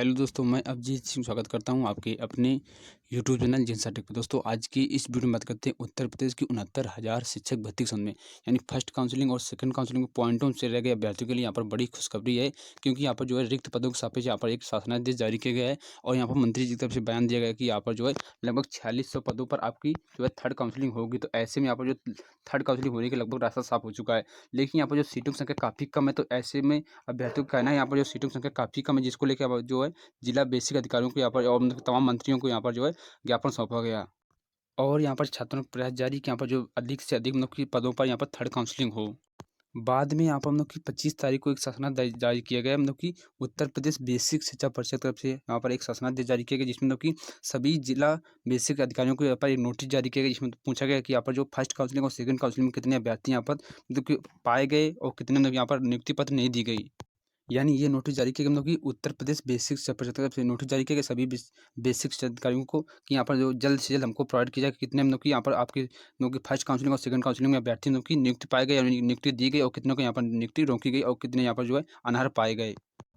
Hello दोस्तों, मैं अभिजीत सिंह स्वागत करता हूं आपके अपने यूट्यूब चैनल जिनसा टेक पे। दोस्तों, आज की इस वीडियो में बात करते हैं उत्तर प्रदेश की 69,000 शिक्षक भर्ती के संबंध में। यानी फर्स्ट काउंसलिंग और सेकंड काउंसलिंग में पॉइंटों से रह गए अभ्यर्थियों के लिए यहाँ पर बड़ी खुशखबरी है, क्योंकि यहाँ पर जो है रिक्त पदों के सापेक्ष यहाँ पर एक शासनादेश जारी किया गया है और यहाँ पर मंत्री जी की तरफ से बयान दिया गया है कि यहाँ पर जो है लगभग 4600 पदों पर आपकी जो है थर्ड काउंसलिंग होगी। तो ऐसे में यहाँ पर जो थर्ड काउंसलिंग होने के लगभग रास्ता साफ हो चुका है, लेकिन यहाँ पर जो सीटों की संख्या काफ़ी कम है। तो ऐसे में अभ्यर्थियों का कहना है यहाँ पर जो सीटों की संख्या काफ़ी कम है, जिसको लेकर अब जो है जिला बेसिक अधिकारियों को यहाँ पर और मतलब तमाम मंत्रियों को यहाँ पर जो है ज्ञापन सौंपा गया और यहाँ पर छात्रों ने प्रयास जारी कि यहाँ पर जो अधिक से अधिक मतलब कि पदों पर यहाँ पर थर्ड काउंसलिंग हो। बाद में यहाँ पर मतलब कि 25 तारीख को एक शासनादेश जारी किया गया, मतलब कि उत्तर प्रदेश बेसिक शिक्षा परिषद की तरफ से यहाँ पर एक शासनादेश जारी किया गया, जिसमें मतलब कि सभी जिला बेसिक अधिकारियों को यहाँ पर एक नोटिस जारी किया गया, जिसमें पूछा गया कि यहाँ पर जो फर्स्ट काउंसलिंग और सेकंड काउंसलिंग में कितने अभ्यर्थी यहाँ पर मतलब कि पाए गए और कितने मतलब यहाँ पर नियुक्ति पत्र नहीं दी गई। यानी ये नोटिस जारी किया गया, मतलब कि उत्तर प्रदेश बेसिक शिक्षा परिषद की तरफ से नोटिस जारी किया गया सभी बेसिक शिक्षा अधिकारियों को कि यहाँ पर जो जल्द से जल्द हमको प्रोवाइड किया जाए कि कितने मतलब कि यहाँ पर आपके मतलब कि फर्स्ट काउंसलिंग और सेकंड काउंसलिंग में अभ्यर्थी मतलब कि नियुक्ति पाए गए या नियुक्ति दी गई और कितनों को यहाँ पर नियुक्ति रोकी गई और कितने यहाँ पर जो है अनर्ह पाए गए।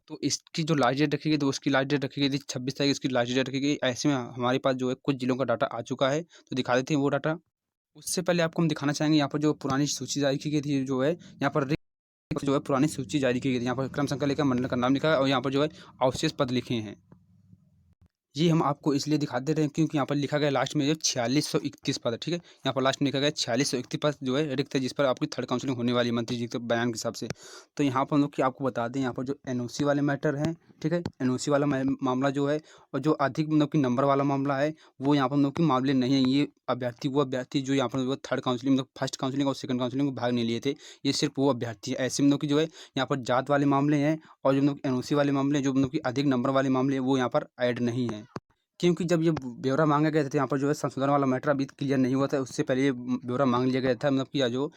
तो इसकी जो लास्ट डेट रखी गई, तो उसकी लास्ट डेट रखी गई थी 26 तारीख, इसकी लास्ट डेट रखी गई। ऐसे में हमारे पास जो है कुछ जिलों का डाटा आ चुका है, तो दिखा देते हैं वो डाटा। उससे पहले आपको हम दिखाना चाहेंगे यहाँ पर जो पुरानी सूची जारी की गई थी, जो है यहाँ पर जो है पुरानी सूची जारी की गई थी। यहाँ पर क्रम संख्या लेकर मंडल का नाम लिखा है और यहाँ पर जो है अवशेष पद लिखे हैं। ये हम आपको इसलिए दिखा दे रहे हैं क्योंकि यहाँ पर लिखा गया लास्ट में जो 4631 पद है, ठीक है। यहाँ पर लास्ट में लिखा गया 4631 पद जो है रिक्त है, जिस पर आपकी थर्ड काउंसलिंग होने वाली है मंत्री जी के बयान के हिसाब से। तो यहाँ पर हम लोग कि आपको बता दें, यहाँ पर जो एनओसी वाले मैटर हैं, ठीक है, एनओसी वाला मामला जो है और जो अधिक मतलब कि नंबर वाला मामला है, वो यहाँ पर मतलब कि मामले नहीं है। ये वो अभ्यर्थी जो यहाँ पर थर्ड काउंसलिंग मतलब फर्स्ट काउंसलिंग और सेकंड काउंसलिंग में भाग नहीं लिए थे, ये सिर्फ वो अभ्यर्थी है। ऐसे मतलब कि जो है यहाँ पर जात वाले मामले हैं और जो मतलब एनओसी वाले मामले हैं, जो मतलब कि अधिक नंबर वाले मामले हैं, वो यहाँ पर ऐड नहीं है। क्योंकि जब ये ब्यौरा मांगा गया था, तो यहाँ पर जो है संशोधन वाला मैटर अभी क्लियर नहीं हुआ था, उससे पहले ये ब्यौरा मांग लिया गया था। मतलब कि जो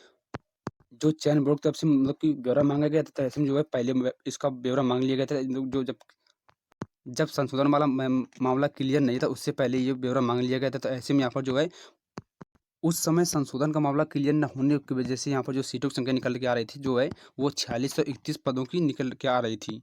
जो चयन बोर्ड की तरफ से मतलब कि ब्यौरा मांगा गया था, तो ऐसे में जो है पहले इसका ब्यौरा मांग लिया गया था। जो जब जब संशोधन वाला मामला क्लियर नहीं था, उससे पहले ये ब्यौरा मांग लिया गया था। तो ऐसे में यहाँ पर जो है उस समय संशोधन का मामला क्लियर न होने की वजह से यहाँ पर जो सीटों की संख्या निकल के आ रही थी, जो है वो 4631 पदों की निकल के आ रही थी।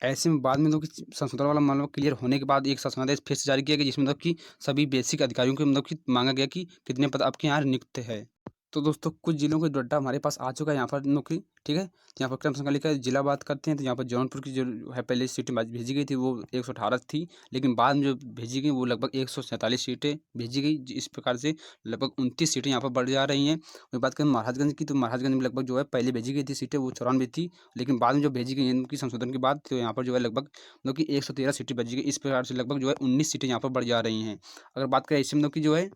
ऐसे में बाद में मतलब कि संशोधन वाला मामला क्लियर होने के बाद एक शासनादेश फिर से जारी किया गया, जिसमें मतलब कि सभी बेसिक अधिकारियों को मतलब कि मांगा गया कि कितने पद आपके यहाँ नियुक्त है। तो दोस्तों, कुछ जिलों का डाटा हमारे पास आ चुका है यहाँ पर नौकरी, ठीक है। तो यहाँ पर क्रम संख्या लिखा है, जिला बात करते हैं तो यहाँ पर जौनपुर की जो है पहले सीटें भेजी गई थी वो 118 थी, लेकिन बाद में जो भेजी गई वो लगभग 147 सीटें भेजी गई। इस प्रकार से लगभग 29 सीटें यहाँ पर बढ़ जा रही हैं। और बात करें महाराजगंज की, तो महाराजगंज में लगभग जो है पहले भेजी गई थी सीटें वो 94 थी, लेकिन बाद में जो भेजी गई इनकी संशोधन के बाद, तो यहाँ पर जो है लगभग मतलब कि 113 सीटें भेजी गई। इस प्रकार से लगभग जो है 19 सीटें यहाँ पर बढ़ जा रही हैं। अगर बात करें इसमें मतलब कि जो है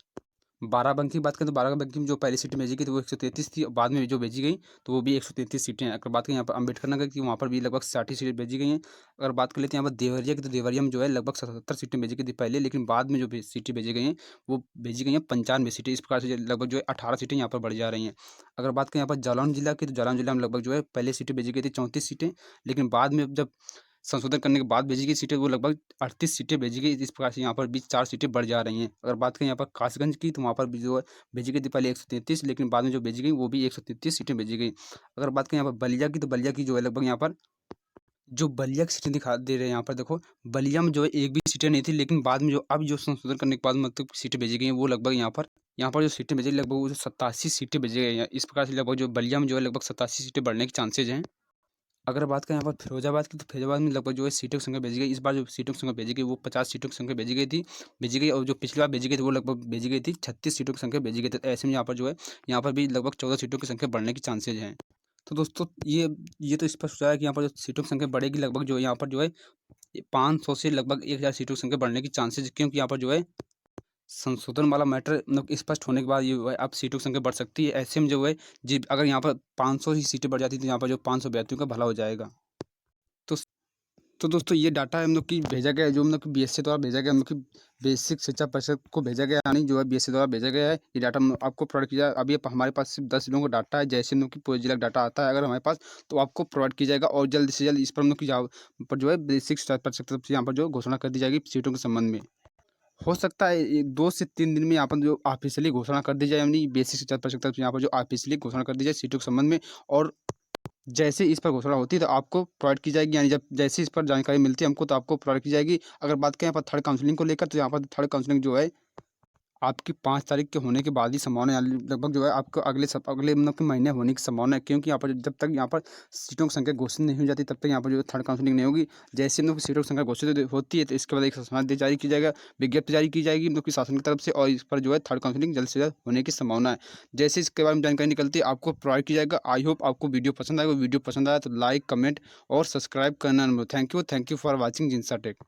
बाराबंकी की बात करें, तो बाराबंकी में जो पहली सीट भेजी गई थी वो 133 थी, और बाद में जो भेजी गई तो वो भी 133 सीटें हैं। अगर बात करें यहाँ पर अम्बेडकर नगर की, वहाँ पर भी लगभग 60 सीटें भेजी गई हैं। अगर बात कर लेते हैं यहाँ पर देवरिया की, तो देवरिया में जो है लगभग 77 सीटें भेजी गई थी पहले, लेकिन बाद में जो सीटें भेजी गई हैं वो भेजी गई हैं 95 सीटें। इस प्रकार से लगभग जो है 18 सीटें यहाँ पर बढ़ जा रही हैं। अगर बात करें यहाँ पर जालौन जिला की, तो जालौन जिला में लगभग जो है पहले सीटें भेजी गई थी 34 सीटें, लेकिन बाद में जब संशोधन करने के बाद भेजी गई सीटें वो लगभग 38 सीटें भेजी गई। इस प्रकार से यहाँ पर भी 4 सीटें बढ़ जा रही हैं। अगर बात करें यहाँ पर कासगंज की, तो वहाँ पर भी जो है भेजी गई थी पहले 133, लेकिन बाद में जो भेजी गई वो भी 133 सीटें भेजी गई। अगर बात करें यहाँ पर बलिया की, तो बलिया की जो है लगभग यहाँ पर जो बलिया की सीटें दिखा दे रहे हैं, यहाँ पर देखो बलिया में जो है एक भी सीटें नहीं थी, लेकिन बाद में जो अब जो संशोधन करने के बाद मतलब सीटें भेजी गई हैं वो लगभग यहाँ पर जो सीटें भेजी लगभग वो 87 सीटें भेजी गई हैं। इस प्रकार से लगभग जो बलिया में जो है लगभग 87 सीटें बढ़ने के चांसेज हैं। अगर बात करें यहाँ पर फिरोजाबाद की, तो फिरोजाबाद में लगभग जो है सीटों की संख्या भेजी गई। इस बार जो सीटों की संख्या भेजी गई वो 50 सीटों की संख्या भेजी गई, और जो पिछली बार भेजी गई थी वो लगभग भेजी गई थी 36 सीटों की संख्या भेजी गई थी। तो ऐसे में यहाँ पर जो है यहाँ पर भी लगभग 14 सीटों की संख्या बढ़ने की चांसेज हैं। तो दोस्तों, ये तो स्पष्ट हो रहा है कि यहाँ पर जो सीटों की संख्या बढ़ेगी, लगभग जो है यहाँ पर जो है 500 से लगभग 1000 सीटों की संख्या बढ़ने की चांसेज, क्योंकि यहाँ पर जो है संशोधन वाला मैटर मतलब स्पष्ट होने के बाद ये है अब सीटों की संख्या बढ़ सकती है। ऐसे में जो है जी अगर यहाँ पर 500 ही सीटें बढ़ जाती तो यहाँ पर जो 500 अभ्यर्थियों का भला हो जाएगा। तो तो दोस्तों, ये डाटा हम लोग की भेजा गया है, जो हम लोग बीएससी द्वारा भेजा गया, हम लोग की बेसिक शिक्षा परिषद को भेजा गया, यानी जो है बीएससी द्वारा भेजा गया है। ये डाटा आपको प्रोवाइड किया जाए। अभी हमारे पास सिर्फ 10 जिलों का डाटा है। जैसे हम लोग की पूरे जिला का डाटा आता है अगर हमारे पास, तो आपको प्रोवाइड किया जाएगा और जल्द से जल्द इस पर हम लोग की पर जो है बेसिक शिक्षा परिषद की तरफ से यहाँ पर जो घोषणा कर दी जाएगी सीटों के संबंध में। हो सकता है 2 से 3 दिन में यहाँ पर जो ऑफिशियली घोषणा कर दी जाए, यानी बेसिक शिक्षा परिषद की तरफ से यहाँ पर जो ऑफिशियली घोषणा कर दी जाए सीटों के संबंध में। और जैसे इस पर घोषणा होती है तो आपको प्रोवाइड की जाएगी, यानी जब जैसे इस पर जानकारी मिलती है हमको तो आपको प्रोवाइड की जाएगी। अगर बात करें यहाँ पर थर्ड काउंसलिंग को लेकर, तो यहाँ पर थर्ड काउंसलिंग जो है आपकी 5 तारीख के होने के बाद ही संभावना है, यानी लगभग जो है आपको अगले मतलब के महीने होने की संभावना है, क्योंकि यहाँ पर जब तक यहाँ पर सीटों की संख्या घोषित नहीं हो जाती तब तक यहाँ पर जो है थर्ड काउंसलिंग नहीं होगी। जैसे हम लोग की सीटों की संख्या घोषित होती है तो इसके बाद एक समाचार जारी की जाएगा, विज्ञप्ति जारी की जाएगी हम लोग की शासन की तरफ से, और इस पर जो है थर्ड काउंसलिंग जल्द से जल्द होने की संभावना है। जैसे इसके बारे में जानकारी निकलती है आपको प्रोवाइड की जाएगा। आई होप आपको वीडियो पसंद आएगा। वीडियो पसंद आया तो लाइक, कमेंट और सब्सक्राइब करना। थैंक यू फॉर वॉचिंग जिनसा टेक।